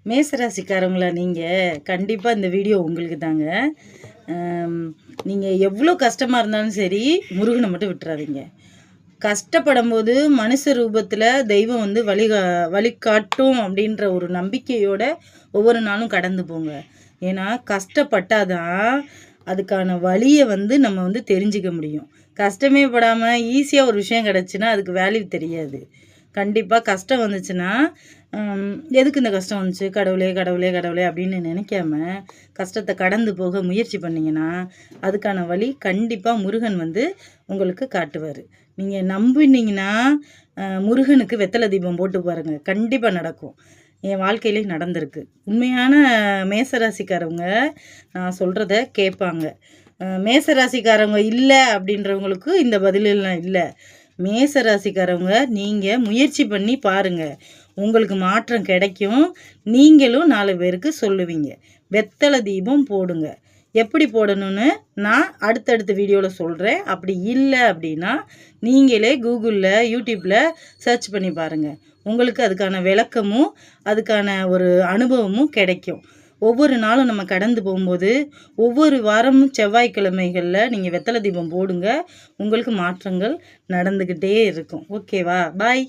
மேசராசிக்காரங்களா நீங்கள் கண்டிப்பாக இந்த வீடியோ உங்களுக்கு தாங்க. நீங்கள் எவ்வளோ கஷ்டமாக இருந்தாலும் சரி, முருகனை மட்டும் விட்டுறாதீங்க. கஷ்டப்படும் போது மனுஷ ரூபத்தில் தெய்வம் வந்து வழிகாட்டும் அப்படின்ற ஒரு நம்பிக்கையோட ஒவ்வொரு நாளும் கடந்து போங்க. ஏன்னா கஷ்டப்பட்டாதான் அதுக்கான வழியை வந்து நம்ம வந்து தெரிஞ்சுக்க முடியும். கஷ்டமே படாமல் ஈஸியாக ஒரு விஷயம் கிடச்சுன்னா அதுக்கு வேல்யூ தெரியாது. கண்டிப்பாக கஷ்டம் வந்துச்சுன்னா எதுக்கு இந்த கஷ்டம் வந்துச்சு, கடவுளே கடவுளே கடவுளே அப்படின்னு நினைக்காம கஷ்டத்தை கடந்து போக முயற்சி பண்ணிங்கன்னா அதுக்கான வழி கண்டிப்பாக முருகன் வந்து உங்களுக்கு காட்டுவார். நீங்கள் நம்பினீங்கன்னா முருகனுக்கு வெத்தலை தீபம் போட்டு பாருங்கள், கண்டிப்பாக நடக்கும். என் வாழ்க்கையிலே நடந்திருக்கு. உண்மையான மேசராசிக்காரவங்க நான் சொல்கிறத கேட்பாங்க. மேசராசிக்காரவங்க இல்லை அப்படின்றவங்களுக்கு இந்த பதிலெல்லாம் இல்லை. மேசராசிக்காரவங்க நீங்கள் முயற்சி பண்ணி பாருங்கள், உங்களுக்கு மாற்றம் கிடைக்கும். நீங்களும் 4 பேருக்கு சொல்லுவீங்க. வெத்தலை தீபம் போடுங்க. எப்படி போடணும்னு நான் அடுத்தடுத்த வீடியோவில் சொல்கிறேன். அப்படி இல்லை அப்படின்னா நீங்களே கூகுளில் யூடியூப்பில் சர்ச் பண்ணி பாருங்கள். உங்களுக்கு அதுக்கான விளக்கமும் அதுக்கான ஒரு அனுபவமும் கிடைக்கும். ஒவ்வொரு நாளும் நம்ம கடந்து போகும்போது ஒவ்வொரு வாரமும் செவ்வாய்க்கிழமைகளில் நீங்கள் வெத்தலை தீபம் போடுங்க. உங்களுக்கு மாற்றங்கள் நடந்துக்கிட்டே இருக்கும். ஓகேவா? பாய்.